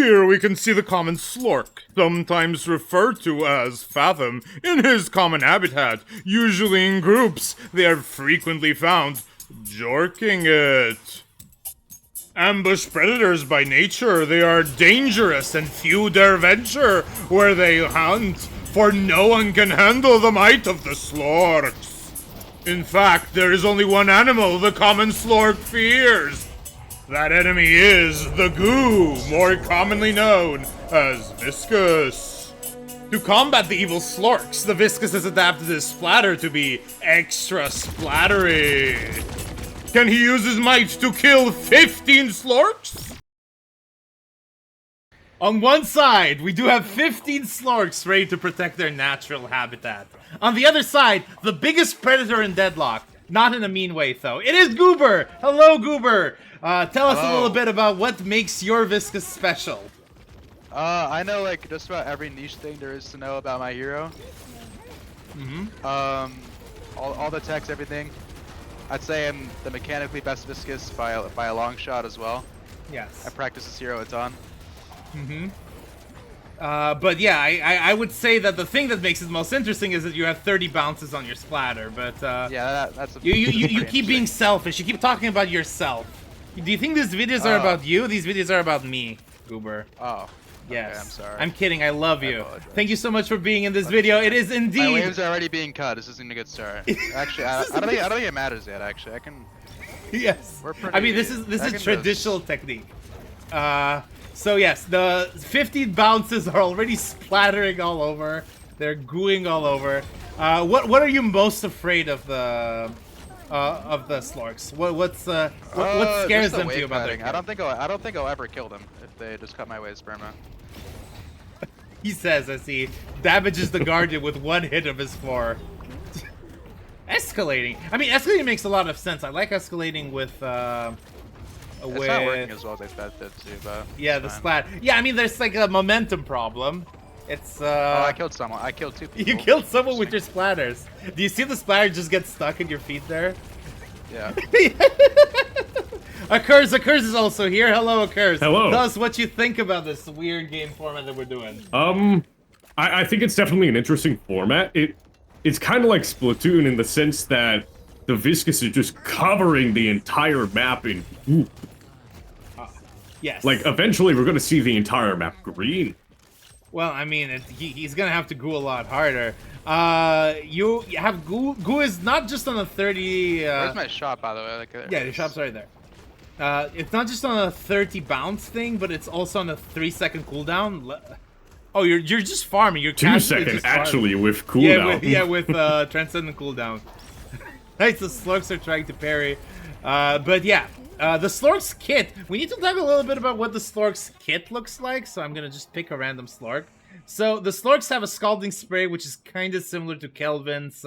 Here we can see the common Slork, sometimes referred to as Fathom, in his common habitat. Usually in groups, they are frequently found jorking it. Ambush predators by nature, they are dangerous and few dare venture where they hunt, for no one can handle the might of the Slorks. In fact, there is only one animal the common Slork fears. That enemy is the goo, more commonly known as Viscus. To combat the evil Slorks, the Viscus has adapted his Splatter to be extra splattery. Can he use his might to kill 15 Slorks? On one side, we do have 15 Slorks ready to protect their natural habitat. On the other side, the biggest predator in Deadlock. Not in a mean way, though. It is Goober! Hello, Goober! Tell us a little bit about what makes your Viscus special. I know, like, just about every niche thing there is to know about my hero. All the techs, everything. I'd say I'm the mechanically best Viscus by a long shot as well. Yes. I practice this hero a ton. But yeah, I would say that the thing that makes it most interesting is that you have 30 bounces on your Splatter, but yeah, that's you keep being selfish. You keep talking about yourself. Do you think these videos are about you? These videos are about me, Goober. Oh. Yes. Okay, I'm sorry. I'm kidding. I love you. Apologize. Thank you so much for being in this video. It is indeed. My waves are already being cut. This isn't a good start. Actually, I don't think it matters yet. Actually, I can. Yes. We're pretty, I mean, this is traditional technique. So yes, the 15 bounces are already splattering all over. They're gooing all over. What are you most afraid of the Slorks? What scares them to you about their kill? I don't think I'll ever kill them if they just cut my waves perma. He says as he damages the Guardian with one hit of his 4. Escalating. I mean, escalating makes a lot of sense. I like escalating with. It's not working as well as I expected it to, but yeah, the splat. Yeah, I mean, there's like a momentum problem. It's Oh, I killed someone. I killed 2 people. You killed someone with your splatters. Do you see the splatter just get stuck in your feet there? Yeah. Occurs is also here. Hello, Occurs. Hello. Tell us what you think about this weird game format that we're doing. I think it's definitely an interesting format. It's kind of like Splatoon in the sense that the Viscus is just covering the entire map in goop. Yes. Like, eventually we're going to see the entire map green. Well, I mean, he's going to have to goo a lot harder. You have goo is not just on a 30... Where's my shop, by the way? Like, yeah, the shop's right there. It's not just on a 30 bounce thing, but it's also on a 3-second cooldown. Oh, you're just farming. You're 2 seconds, actually, with cooldown. Yeah, with transcendent cooldown. Nice, the Slorks are trying to parry. But yeah, the Slorks kit. We need to talk a little bit about what the Slorks kit looks like. So I'm gonna just pick a random Slork. So the Slorks have a Scalding Spray, which is kind of similar to Kelvin's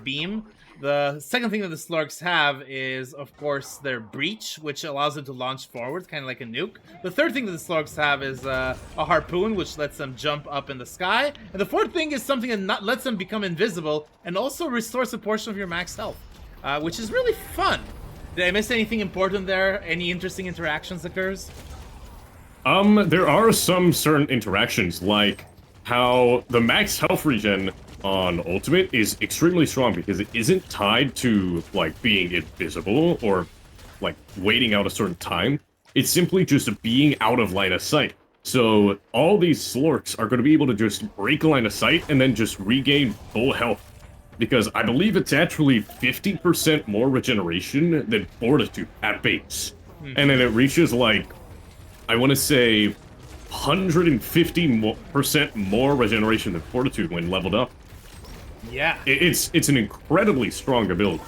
beam. The second thing that the Slorks have is, of course, their Breach, which allows them to launch forward, kind of like a nuke. The third thing that the Slorks have is a Harpoon, which lets them jump up in the sky. And the fourth thing is something that lets them become invisible and also restores a portion of your max health, which is really fun. Did I miss anything important there? Any interesting interactions occurs? There are some certain interactions, like how the max health regen on Ultimate is extremely strong because it isn't tied to, like, being invisible or, like, waiting out a certain time. It's simply just being out of line of sight. So all these Slorks are going to be able to just break a line of sight and then just regain full health. Because I believe it's actually 50% more regeneration than Fortitude at base. And then it reaches, like, I want to say 150% more regeneration than Fortitude when leveled up. Yeah. It's an incredibly strong ability.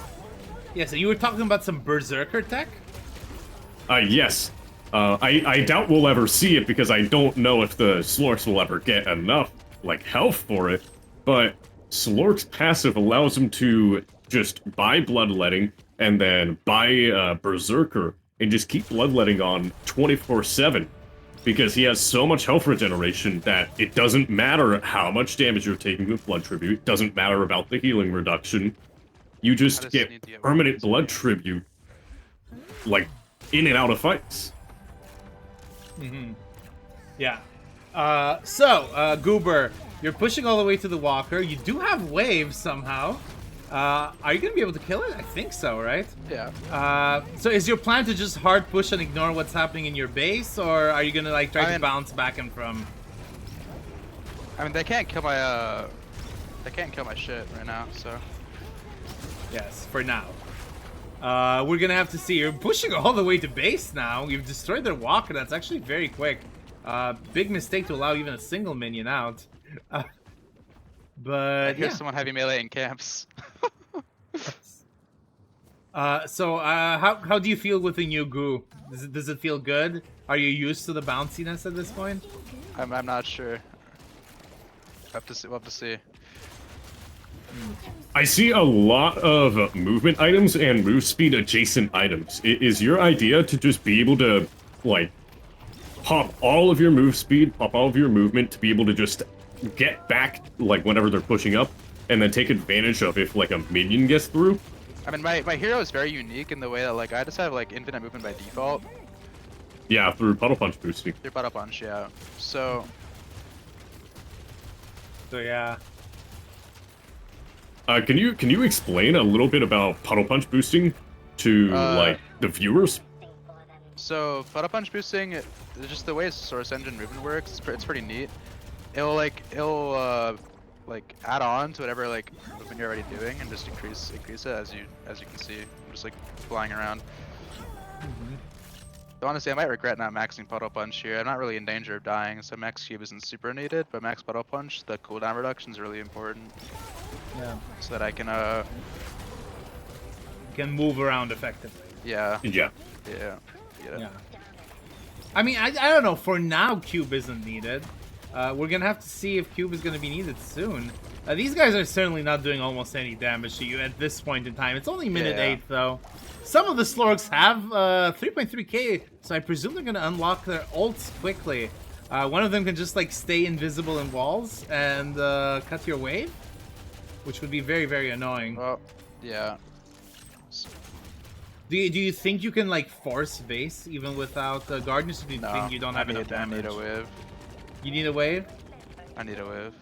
Yeah, so you were talking about some Berserker tech? Yes. I doubt we'll ever see it because I don't know if the Slorks will ever get enough, like, health for it. But Slork's passive allows him to just buy Bloodletting and then buy Berserker and just keep Bloodletting on 24/7. Because he has so much health regeneration that it doesn't matter how much damage you're taking with Blood Tribute, doesn't matter about the healing reduction. You just get permanent Blood Tribute, like, in and out of fights. Yeah. Goober, you're pushing all the way to the walker. You do have waves somehow. Are you gonna be able to kill it? I think so, right? Yeah. So is your plan to just hard push and ignore what's happening in your base, or are you gonna like try to bounce back and from? I mean, they can't kill my shit right now, so. Yes, for now. We're gonna have to see. You're pushing all the way to base now. You've destroyed their walker. That's actually very quick. Big mistake to allow even a single minion out. But I hear someone heavy melee in camps. How do you feel with the new goo? Does it feel good? Are you used to the bounciness at this point? I'm not sure. We'll have to see. I see a lot of movement items and move speed adjacent items. Is your idea to just be able to, like, pop all of your move speed, pop all of your movement to be able to just get back, like, whenever they're pushing up, and then take advantage of if, like, a minion gets through? I mean, my hero is very unique in the way that, like, I just have, like, infinite movement by default. Yeah, through Puddle Punch boosting. Through Puddle Punch, yeah. So yeah. Can you explain a little bit about Puddle Punch boosting to, like, the viewers? So, Puddle Punch boosting, just the way Source Engine movement works, it's pretty neat. It'll add on to whatever, like, movement you're already doing and just increase it as you can see. I'm just, like, flying around. So honestly, I might regret not maxing Puddle Punch here. I'm not really in danger of dying, so Max Cube isn't super needed, but Max Puddle Punch, the cooldown reduction is really important. Yeah. So that I can, can move around effectively. Yeah. Yeah. Yeah. I mean, I don't know. For now, Cube isn't needed. We're gonna have to see if Cube is gonna be needed soon. These guys are certainly not doing almost any damage to you at this point in time. It's only minute 8, though. Some of the Slorks have 3.3k, so I presume they're gonna unlock their ults quickly. One of them can just, like, stay invisible in walls and cut your wave, which would be very, very annoying. Well, yeah. Do you think you can, like, force base even without Guardians, or do you think you don't have enough damage? I need a wave. You need a wave? I need a wave.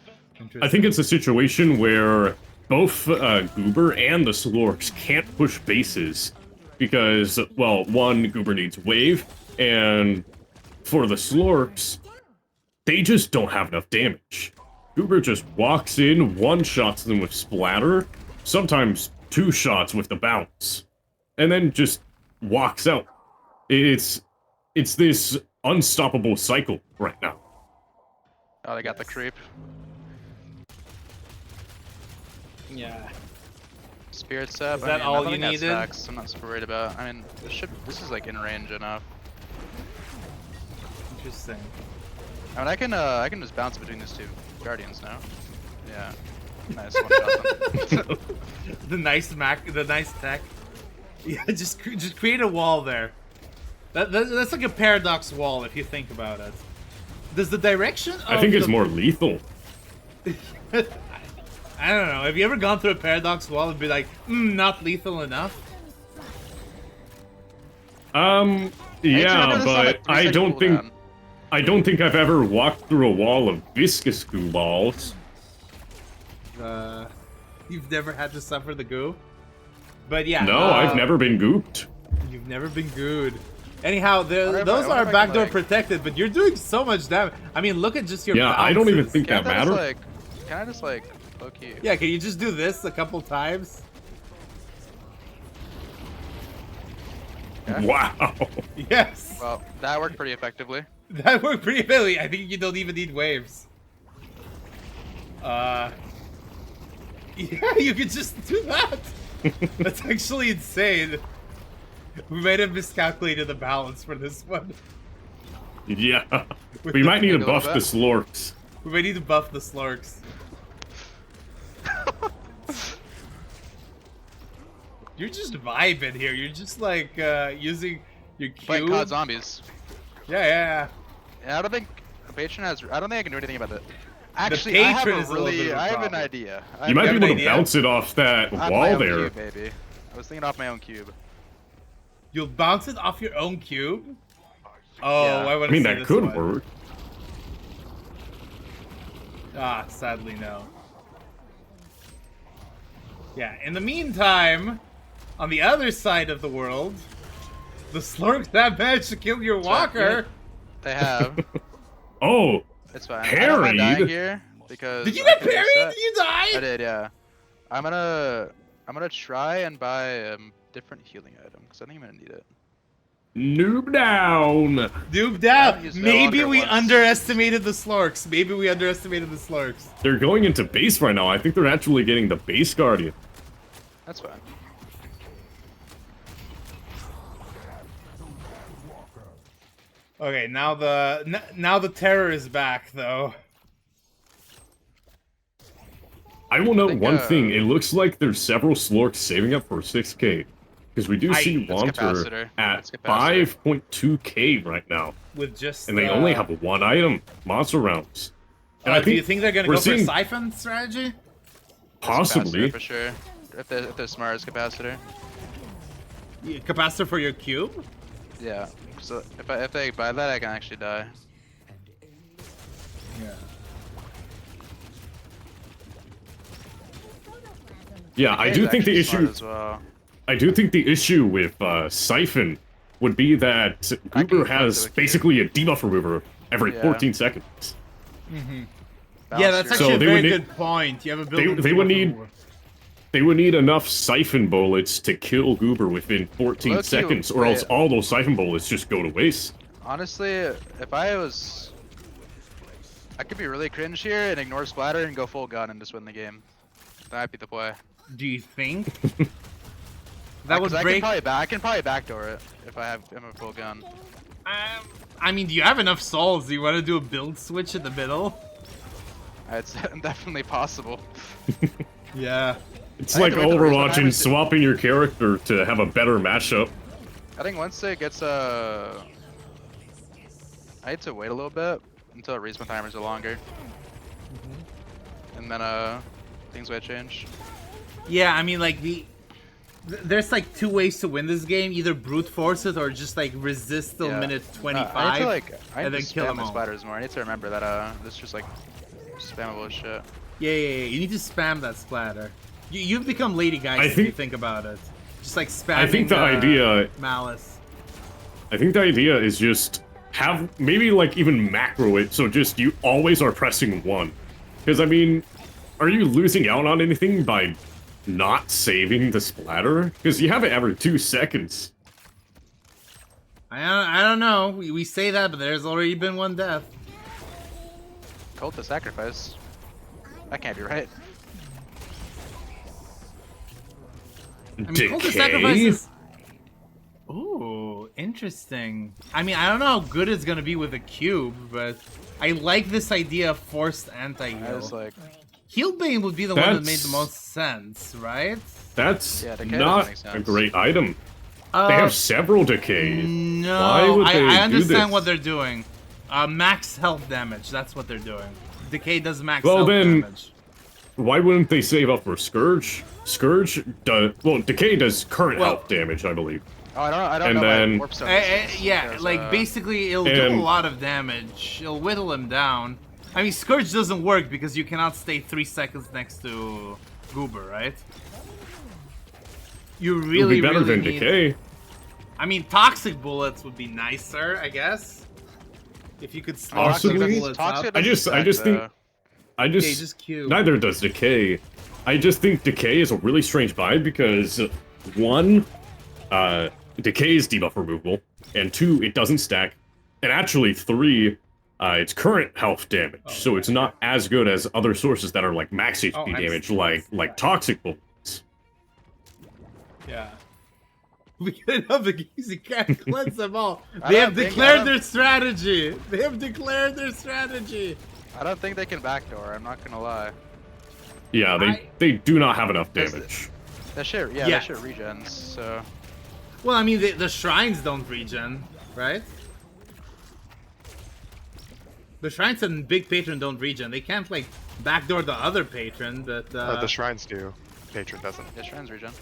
I think it's a situation where both Goober and the Slorks can't push bases because, well, one, Goober needs wave, and for the Slorks, they just don't have enough damage. Goober just walks in, one-shots them with Splatter, sometimes 2 shots with the bounce, and then just walks out. It's this unstoppable cycle right now. Oh, they got the creep. Yeah. Spirit Sap. Is that all you needed? Stacks, I'm not super worried about. I mean, this is like in range enough. Interesting. I mean, I can just bounce between these 2 Guardians now. Yeah. Nice one. The nice tech. Yeah, just create a wall there. That's like a paradox wall if you think about it. Does the direction of I think it's more lethal. I don't know. Have you ever gone through a paradox wall and be like, not lethal enough? Yeah, but I don't think I've ever walked through a wall of Viscous goo balls. You've never had to suffer the goo? But yeah. No, I've never been gooped. You've never been gooed. Anyhow, those are backdoor protected, but you're doing so much damage. I mean, look at just your bounces. I don't even think that matters. Can I just, like, low-key? Yeah, can you just do this a couple times? Okay. Wow. Yes. Well, that worked pretty effectively. That worked pretty effectively. I think you don't even need waves. Yeah, you could just do that. That's actually insane. We might have miscalculated the balance for this one. Yeah. We might need to buff the Slorks. We might need to buff the Slorks. You're just vibing here. You're just like using your cube. Playing COD Zombies. Yeah. I don't think Patron has. I don't think I can do anything about it. Actually, I have an idea. You might be able to bounce it off that wall there. Cube, baby. I was thinking off my own cube. You'll bounce it off your own cube? Oh, Yeah. I want I to mean, see that this could one. work. Ah, sadly no. Yeah, in the meantime, on the other side of the world, the Slorks have managed to kill your walker. They have. Oh, It's fine. I don't mind dying parried? here because Did you I get can parried? reset. Did you die? I did, yeah. I'm gonna try and buy a different healing item because I think I'm gonna need it. Noob down. Noob I down. haven't used Maybe Veilwalker we once. underestimated the Slorks. Maybe we underestimated the Slorks. They're going into base right now. I think they're actually getting the base guardian. That's fine. Okay, now the terror is back though. I will note think, one thing. It looks like there's several Slorks saving up for 6k. Because we do see That's Wanter capacitor. at That's capacitor. 5.2k right now. With just And they only have one item, monster rounds. And I do you think they're gonna we're go for a seeing- siphon strategy? Possibly. Capacitor for sure. If they're smart, it's capacitor. Yeah, capacitor for your cube? Yeah. So if they buy that, I can actually die. Yeah. Yeah, I It's do think the actually smart issue. as well. I do think the issue with Siphon would be that I can Goober go to has the queue. basically a debuff remover every Yeah. 14 seconds. Yeah, that's Bouncer. So actually a they very would need- good point. You have a built-in they would debuff need- remover. They would need enough Siphon bullets to kill Goober within 14 Low-key, seconds, or else wait. all those Siphon bullets just go to waste. Honestly, if I could be really cringe here and ignore Splatter and go full gun and just win the game. That might be the play. Do you think? That would 'Cause break. I can probably backdoor it if I have a full gun. I mean, do you have enough souls? Do you want to do a build switch in the middle? It's definitely possible. Yeah. It's I like have to wait till the Overwatch respawn and time swapping your character to have a better matchup. I think once it gets I had to wait a little bit until respawn timers are longer. And then things might change. Yeah, I mean, like there's like two ways to win this game: either brute force it or just like resist till Yeah. minute I 25 need to and then kill spam them my all. splatters more. I need to remember that this is just like spammable as shit. Yeah, you need to spam that splatter. You've become Lady Guys I if you think- think about it. Just like spamming. I think the idea Malice. I think the idea is just have maybe like even macro it so just you always are pressing 1. Because I mean, are you losing out on anything by not saving the splatter? Because you have it every 2 seconds. I don't know. We say that, but there's already been one death. Cult to sacrifice. That can't be right. I mean, Cult of Sacrifices. Ooh, interesting. I mean, I don't know how good it's gonna be with a cube, but I like this idea of forced I was anti-heal. like, Healbane would be the one that made the That's- most sense, right? That's Yeah, decay doesn't not make a sense. great item. They have several decays. No, Why would they I do understand this? what they're doing. Max health damage, that's what they're doing. Decay does max Well, health then- damage. Why wouldn't they save up for Scourge? Scourge does well. Decay does current Well- health damage, I believe. oh, I don't And know then- my warp stone. Yeah, because, like basically it'll do a and- lot of damage. It'll whittle him down. I mean, Scourge doesn't work because you cannot stay 3 seconds next to Goober, right? You It would really, be better really than need... Decay. I mean, Toxic Bullets would be nicer, I guess. If you could slot Possibly. Toxic Bullets Toxic up. I just think I Okay, just just Q. neither does Decay. I just think Decay is a really strange buy because 1, Decay is debuff removal, and 2, it doesn't stack, and actually 3, it's current health damage, so it's not as good as other sources that are like max HP Oh, damage, nice. like Toxic Bullets. Yeah. We can have the easy can't cleanse them all. I They don't have think- I declared don't- their strategy. They have declared their strategy. I don't think they can backdoor. I'm not gonna lie. Yeah, they do not have enough damage. That shit, yeah, Yeah. that shit regens. So Well, I mean, the shrines don't regen, right? The shrines and big patron don't regen. They can't like backdoor the other patron, but The shrines do. Patron doesn't. yeah, shrines regen.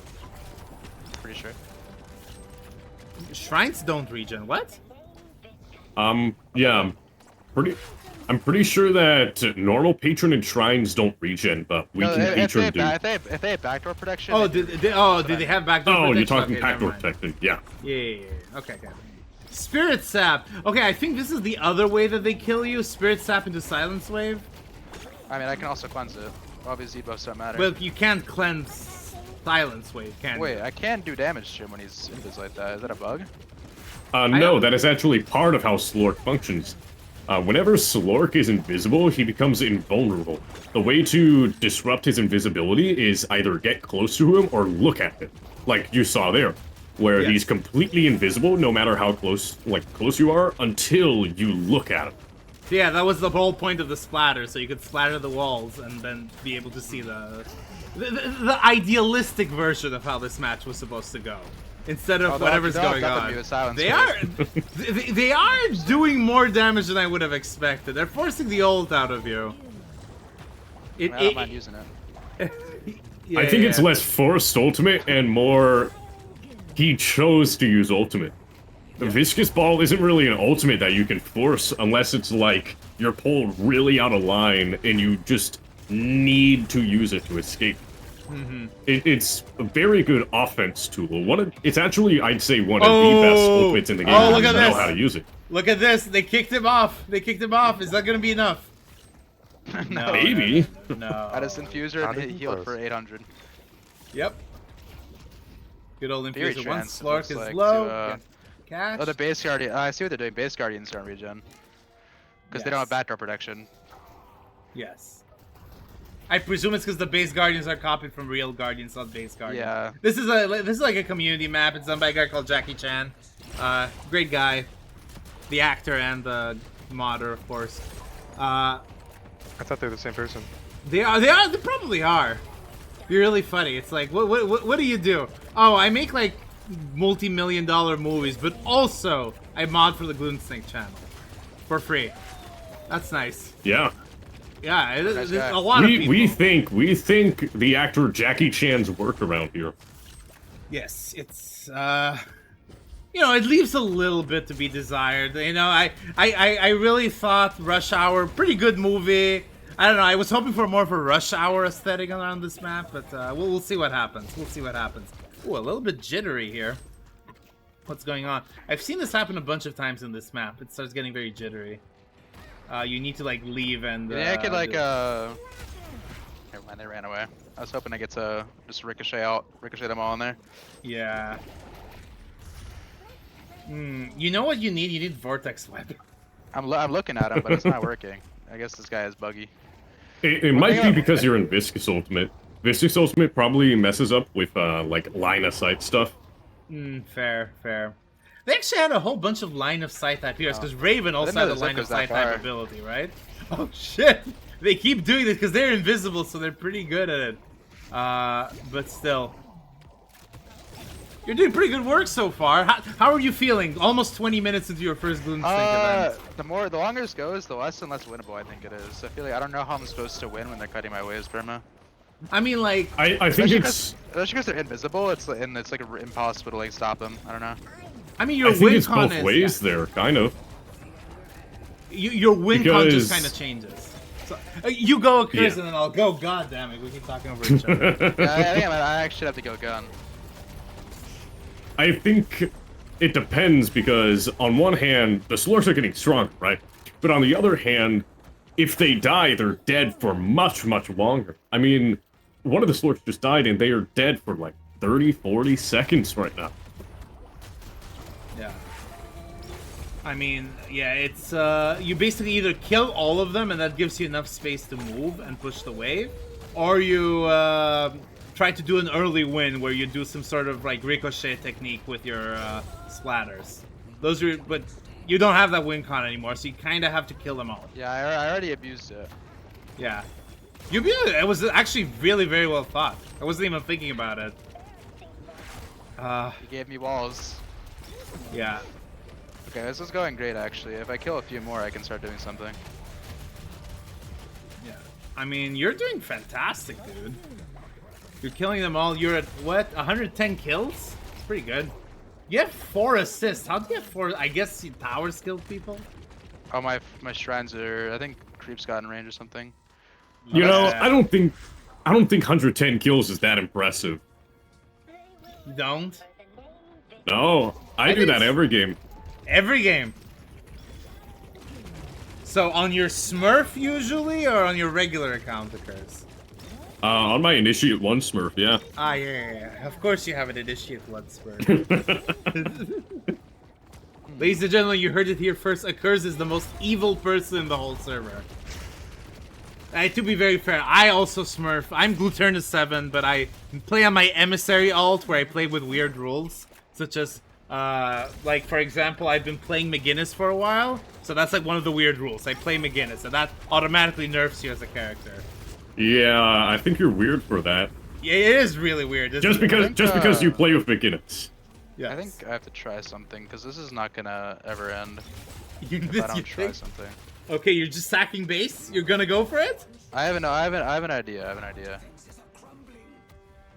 Pretty sure. shrines don't regen. What? Yeah, I'm pretty sure that normal Patron and Shrines don't regen, but weakened Patron do. If they have backdoor protection. Oh, did they have backdoor protection? Oh, you're talking okay, backdoor protection, yeah. Yeah. Okay. Spirit Sap. Okay, I think this is the other way that they kill you. Spirit Sap into Silence Wave. I mean, I can also cleanse it. Obviously, both don't matter. Well, you can't cleanse Silence Wave, can you? Wait, I can do damage to him when he's invis like that. Is that a bug? No, that is actually part of how Slork functions. Whenever Slork is invisible, he becomes invulnerable. The way to disrupt his invisibility is either get close to him or look at him, like you saw there, where he's completely invisible no matter how close you are until you look at him. Yeah, that was the whole point of the splatter, so you could splatter the walls and then be able to see the idealistic version of how this match was supposed to go. Instead of whatever's going on. They are doing more damage than I would have expected. They're forcing the ult out of you. I don't mind using it. I think it's less forced ultimate and more he chose to use ultimate. The Viscous Ball isn't really an ultimate that you can force unless it's like you're pulled really out of line and you just need to use it to escape. It's a very good offense tool. It's actually, I'd say, one of the best ultimates in the game. Look at know this. how to use it. Look at this. They kicked him off. Is that going to be enough? No. Maybe. No. I just infuser and healed for 800. Yep. Good old Very infuser. Once chance, Slork is like, low. Catch. Oh, the base guardian. I see what they're doing. Base guardians don't regen. Because they don't have backdoor protection. Yes. I presume it's because the base guardians are copied from real guardians, not base guardians. Yeah. This is like a community map. It's done by a guy called Jackie Chan. Great guy, the actor and the modder, of course. I thought they were the same person. They probably are. You're really funny. It's like, what do you do? Oh, I make like multi-million-dollar movies, but also I mod for the GlutenSnake channel for free. That's nice. Yeah. Yeah, there's a lot of people. We think the actor Jackie Chan's work around here. Yes, it's it leaves a little bit to be desired. I really thought Rush Hour, pretty good movie. I don't know, I was hoping for more of a Rush Hour aesthetic around this map, but we'll see what happens. Ooh, a little bit jittery here. What's going on? I've seen this happen a bunch of times in this map. It starts getting very jittery. You need to like leave and. Yeah, I could like Never mind, they ran away. I was hoping I get to just ricochet them all in there. Yeah. You know what you need? You need Vortex Weapon. I'm looking at him, but it's not working. I guess this guy is buggy. It might be because you're in Viscous Ultimate. Viscous Ultimate probably messes up with like line of sight stuff. Fair. They actually had a whole bunch of line of sight type heroes, because Raven also had a line of sight type ability, right? Oh shit! They keep doing this because they're invisible, so they're pretty good at it. But still. You're doing pretty good work so far. How are you feeling? Almost 20 minutes into your first GlutenSnake event. The longer this goes, the less and less winnable I think it is. I feel like I don't know how I'm supposed to win when they're cutting my waves, Burma. I mean, like... I think it's... Especially because they're invisible, it's like impossible to like stop them. I don't know. I mean, your I think win it's con both ways there, kind of. Your win con just kind of changes. So, you go, Chris, and then I'll go. God damn it, we keep talking over each other. I actually have to go gun. I think it depends, because on one hand, the Slorks are getting stronger, right? But on the other hand, if they die, they're dead for much, much longer. I mean, one of the Slorks just died, and they are dead for like 30, 40 seconds right now. Yeah. I mean, yeah, it's, you basically either kill all of them, and that gives you enough space to move and push the wave, or you, try to do an early win where you do some sort of, like, ricochet technique with your, splatters. Those are, but you don't have that win con anymore, so you kind of have to kill them all. Yeah, I already abused it. Yeah. You abused it. It was actually really very well thought. I wasn't even thinking about it. You gave me walls. Yeah. Okay, this is going great, actually. If I kill a few more, I can start doing something. Yeah. I mean, you're doing fantastic, dude. You're killing them all. You're at, what, 110 kills? It's pretty good. You have 4 assists. How do you have 4? I guess you power skilled people. Oh, my shrines are. I think creeps got in range or something. You know, Yeah. I don't think 110 kills is that impressive. You don't? No, I do that every game. Every game. So on your Smurf usually, or on your regular account occurs? On my Initiate 1 Smurf, yeah. Ah, yeah. Of course you have an Initiate 1 Smurf. Ladies and gentlemen, you heard it here first. Occurs is the most evil person in the whole server. To be very fair, I also Smurf. I'm GlutenSnake, but I play on my Emissary alt where I play with weird rules. Such as, like, for example, I've been playing McGinnis for a while. So that's like one of the weird rules. I play McGinnis, and that automatically nerfs you as a character. Yeah, I think you're weird for that. Yeah, it is really weird. Just because you play with beginners. Yes. I think I have to try something because this is not gonna ever end You, if I don't try something. Okay, you're just sacking base? You're gonna go for it? I have an idea. I have an idea.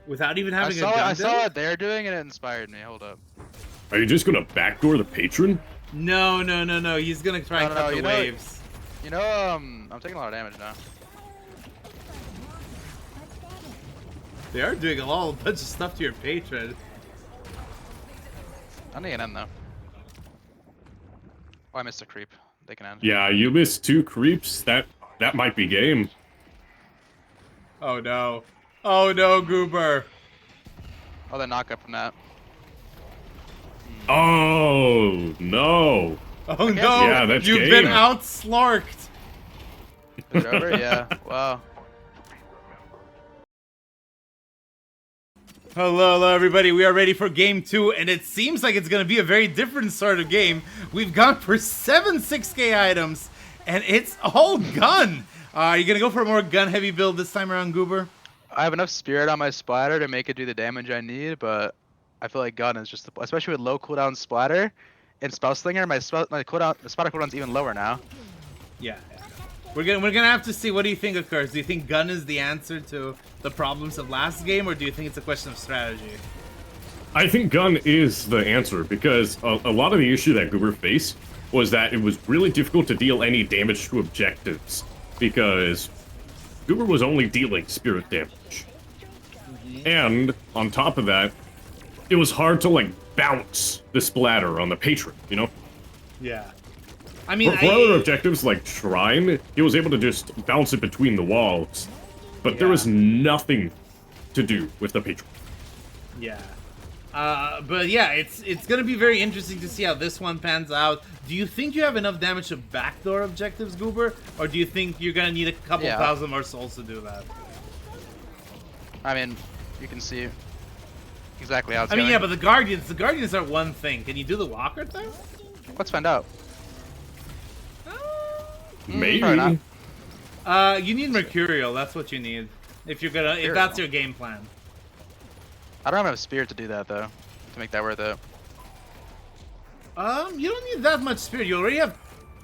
Without even having I saw what they're doing and it inspired me. Hold up. Are you just gonna backdoor the Patron? No. He's gonna try and cut the waves. You know, I'm taking a lot of damage now. They are doing a bunch of stuff to your Patron. I need an end though. Oh, I missed a creep. They can end. Yeah, you missed 2 creeps. That might be game. Oh no. Oh no, Goober. Oh, they knock up from that. Oh no. Oh no. Yeah, that's You've game. been out slorked. Is it over? Yeah. Wow. Hello everybody, we are ready for game 2, and it seems like it's gonna be a very different sort of game. We've gone for 7 6K items, and it's all gun. Are you gonna go for a more gun-heavy build this time around, Goober? I have enough spirit on my splatter to make it do the damage I need, but I feel like gun is just, especially with low cooldown splatter and spell slinger. My splatter cooldown's even lower now. Yeah. We're gonna have to see. What do you think occurs? Do you think gun is the answer to the problems of last game, or do you think it's a question of strategy? I think gun is the answer, because a lot of the issue that Goober faced was that it was really difficult to deal any damage to objectives, because Goober was only dealing spirit damage. And, on top of that, it was hard to, like, bounce the splatter on the Patron, you know? Yeah. I mean, for other objectives, like Shrine, he was able to just bounce it between the walls. But there was nothing to do with the Patron. Yeah. But yeah, it's gonna be very interesting to see how this one pans out. Do you think you have enough damage to backdoor objectives, Goober? Or do you think you're gonna need a couple thousand more souls to do that? I mean, you can see exactly how it's going. I mean, yeah, but the Guardians are one thing. Can you do the Walker thing? Let's find out. Maybe. You need Mercurial. That's what you need. If that's your game plan. I don't have enough spirit to do that though, to make that worth it. You don't need that much spirit. You already have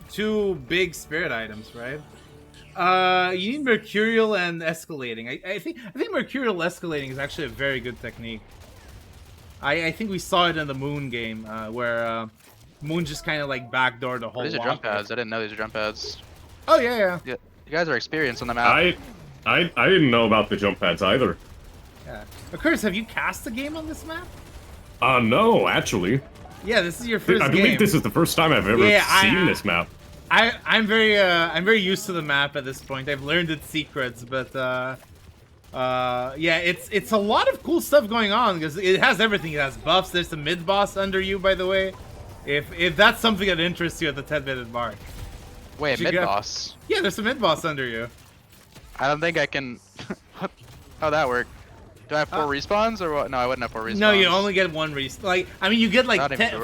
2 big spirit items, right? You need Mercurial and Escalating. I think Mercurial Escalating is actually a very good technique. I think we saw it in the Moon game, where Moon just kind of like backdoored the whole. These are jump pads. I didn't know these are jump pads. Oh yeah. You guys are experienced on the map. I didn't know about the jump pads either. Yeah. Curse, have you cast a game on this map? No, actually. Yeah, this is your first game. I believe this is the first time I've ever seen this map. I'm very used to the map at this point. I've learned its secrets, but yeah, it's a lot of cool stuff going on because it has everything. It has buffs. There's a mid boss under you, by the way. If that's something that interests you at the 10-minute mark. Wait, mid boss? Yeah, there's a mid boss under you. I don't think I can. How'd that work? Do I have 4 respawns or what? No, I wouldn't have 4 respawns. No, you only get 1 respawn. Like, I mean, you get like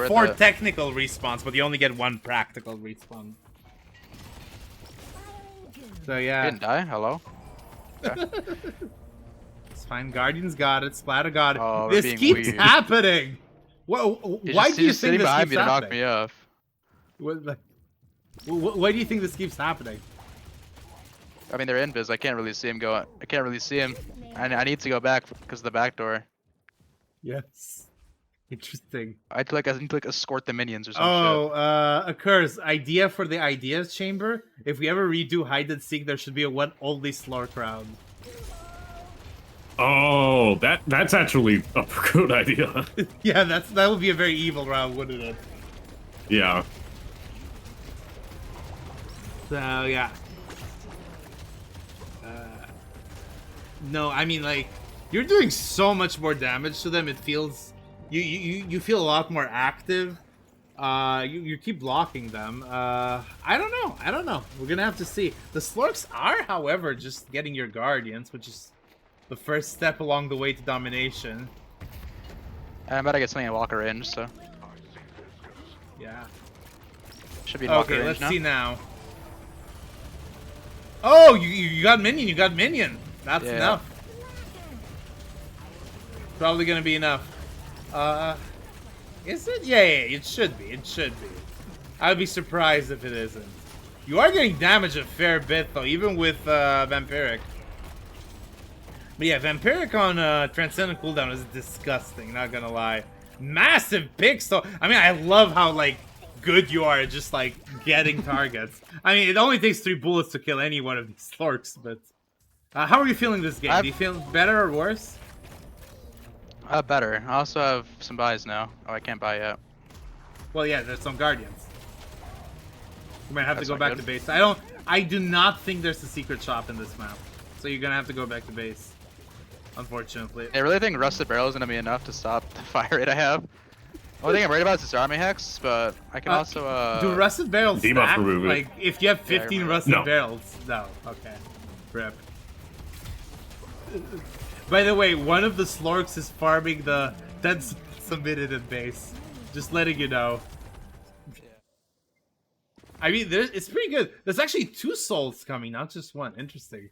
4 technical respawns, but you only get 1 practical respawn. So yeah. You didn't die? Hello? Okay. It's fine. Guardians got it. Splatter got it. Oh, this keeps happening. Why do you think this keeps happening? To knock me off. Why do you think this keeps happening? I mean, they're invis. I can't really see him going. I can't really see him. I need to go back because of the back door. Yes. Interesting. I need to like escort the minions or some Oh, occurs idea for the ideas chamber. If we ever redo hide and seek, there should be a one only Slork round. Oh, that's actually a good idea. Yeah, that would be a very evil round, wouldn't it? Yeah. So yeah. No, I mean like you're doing so much more damage to them. It feels you feel a lot more active. You keep blocking them. I don't know. We're gonna have to see. The Slorks are, however, just getting your Guardians, which is the first step along the way to domination. I'm about to get something in Walker range, so Yeah. should be in Walker Okay, range let's see now. Oh, you got minion. You got minion. That's Yeah. enough. Probably gonna be enough. Is it? Yeah, it should be. It should be. I'd be surprised if it isn't. You are getting damage a fair bit, though, even with Vampiric. But yeah, Vampiric on Transcendent cooldown is disgusting, not gonna lie. Massive picks, though. I mean, I love how, like, good you are at just, like, getting targets. I mean, it only takes 3 bullets to kill any one of these Slorks, but... how are you feeling this game? Do you feel better or worse? Better. I also have some buys now. Oh, I can't buy yet. Well, yeah, there's some Guardians. You might have That's to go not back good. to base. I do not think there's a secret shop in this map. So you're gonna have to go back to base. Unfortunately. I really think Rusted Barrel is gonna be enough to stop the fire rate I have. Only thing I'm worried about is this army hex, but I can also Do Rusted Barrels Debuff stack? remove it. Like, if you have 15 remove it. Rusted No. Barrels? No. Okay. Rip. By the way, one of the Slorks is farming the... That's submitted in base. Just letting you know. I mean, it's pretty good. There's actually 2 souls coming, not just one. Interesting.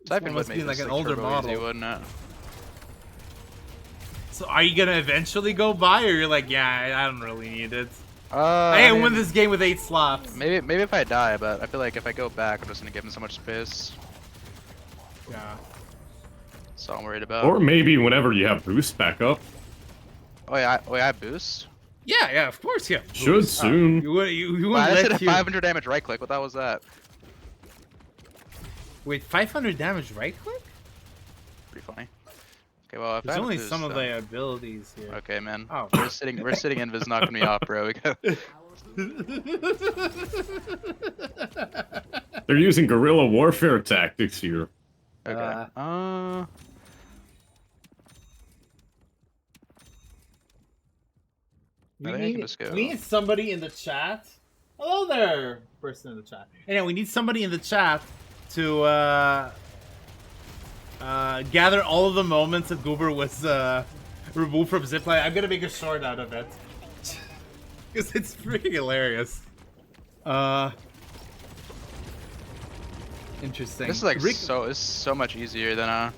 Typing must would be make like this an older turbo model. easy, wouldn't it? So are you gonna eventually go buy, or you're like, yeah, I don't really need it? I I can mean, win this game with 8 slots. Maybe if I die, but I feel like if I go back, I'm just gonna give him so much space. Yeah. That's all I'm worried about. Or maybe whenever you have boost back up. Oh yeah, I have boost. Yeah, of course, yeah. Should soon. You Wow, wouldn't I just hit let a you... 500 damage right click. What the hell was that? Wait, 500 damage right click? Pretty funny. Okay, well if I There's have only boost, some of then- the abilities here. Okay, man. Oh. We're sitting Invis knocking me off, bro. We got... They're using guerrilla warfare tactics here. Okay. We I think I can just go. we need somebody in the chat. Hello there, person in the chat. Anyway, we need somebody in the chat to gather all of the moments that Goober was removed from zipline. I'm gonna make a short out of it because it's freaking hilarious. Interesting. This is like so much easier than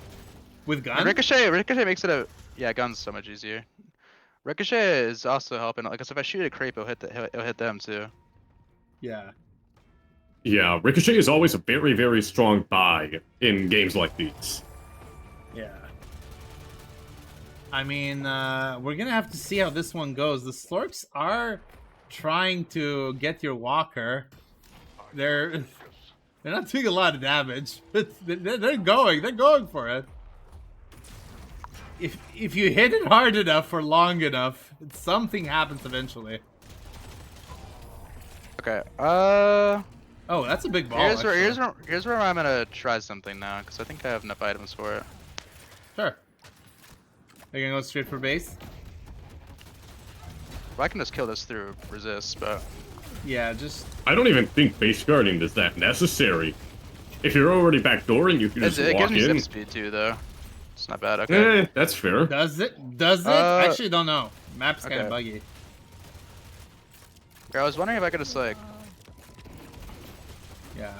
with gun. Ricochet makes it a gun's so much easier. Ricochet is also helping because if I shoot a creep, it'll hit them too. Yeah. Yeah, Ricochet is always a very, very strong buy in games like these. Yeah. I mean, we're gonna have to see how this one goes. The Slorks are trying to get your Walker. They're not doing a lot of damage, but they're going for it. If you hit it hard enough for long enough, something happens eventually. Okay. Oh, that's a big ball. Here's where I'm gonna try something now because I think I have enough items for it. Sure. Are you gonna go straight for base? Well, I can just kill this through resist, but Yeah, just... I don't even think base guarding is that necessary. If you're already backdooring, you can just it walk gives me in. zip speed too, though. It's not bad. Okay. That's fair. Does it? Does it? I actually don't know. Map's kind of okay. buggy. I was wondering if I could just like. Yeah.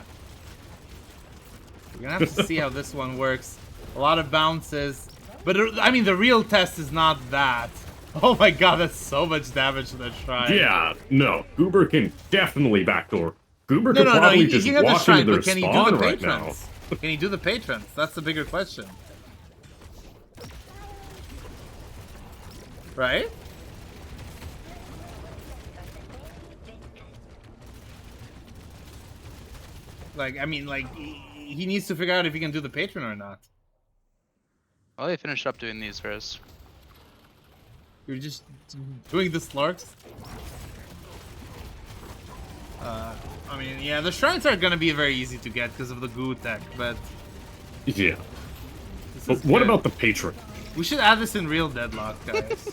We're gonna have to see how this one works. A lot of bounces. But, I mean, the real test is not that. Oh my god, that's so much damage to the shrine. Yeah, no. Goober can definitely backdoor. Goober No, could no, probably he just can get the walk shrine, into their but can he do spawn the right now. patrons? Can he do the patrons? That's the bigger question. Right? Like, I mean, like, he needs to figure out if he can do the Patron or not. Well, they finished up doing these first. You're just doing the Slorks. I mean, yeah, the shrines are gonna be very easy to get because of the goo tech, but Yeah. this But is what good. about the Patron? We should add this in real Deadlock, guys.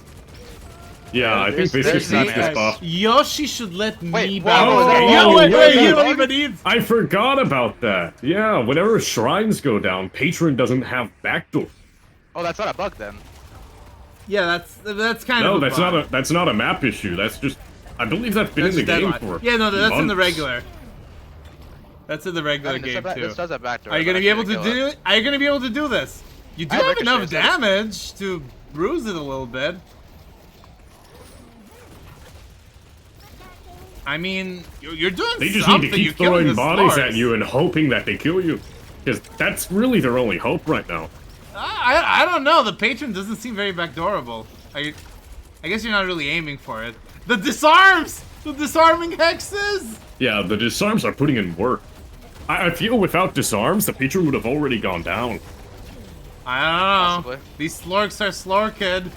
Yeah, I think there's Viscous needs this guys. buff. Yoshi should let me Wait, back. whoa, is that- Yo, oh, wait, wait, you don't wait. even need. I forgot about that. Yeah, whenever shrines go down, Patron doesn't have Backdoor. Oh, that's not a bug then. Yeah, that's kind No, of. that's not a map issue. That's just, I believe that's been That's in the just game Deadlock. for. Yeah, no, that's in the months. regular. That's in the regular game too. This does have backdoor. Are you gonna be able to do it? Are you gonna be able to do this? You do I have have enough ricochet, so- damage to bruise it a little bit. I mean, you're doing They just something. need to You're keep killing throwing the bodies Slorks. at you and hoping that they kill you. Because that's really their only hope right now. I don't know. The Patron doesn't seem very backdoorable. I guess you're not really aiming for it. The disarms! The disarming hexes! Yeah, the disarms are putting in work. I feel without disarms, the Patron would have already gone down. I don't know. Possibly. These Slorks are Slorked.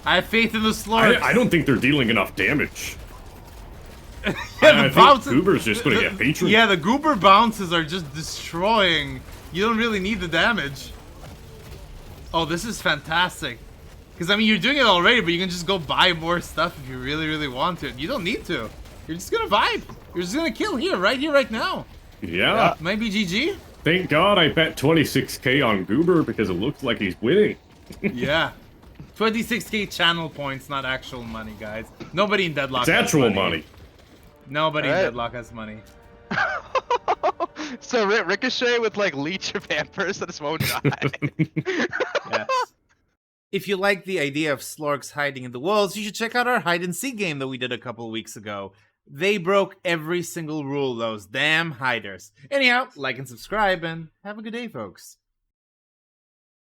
I have faith in the Slorks. I don't think they're dealing enough damage. Yeah, I the think bounces. Goober's just gonna get Patron. Yeah, the Goober bounces are just destroying. You don't really need the damage. Oh, this is fantastic. Because, I mean, you're doing it already, but you can just go buy more stuff if you really, really want to. You don't need to. You're just gonna vibe. You're just gonna kill here, right now. Yeah. Maybe GG? Thank God I bet 26k on Goober because it looks like he's winning. Yeah. 26k channel points, not actual money, guys. Nobody in Deadlock It's has actual money. Nobody in Alright. Deadlock has money. So Ricochet with like leech or vampires that just won't die. Yes. If you like the idea of Slorks hiding in the walls, you should check out our hide and seek game that we did a couple weeks ago. They broke every single rule, those damn hiders. Anyhow, like and subscribe, and have a good day, folks.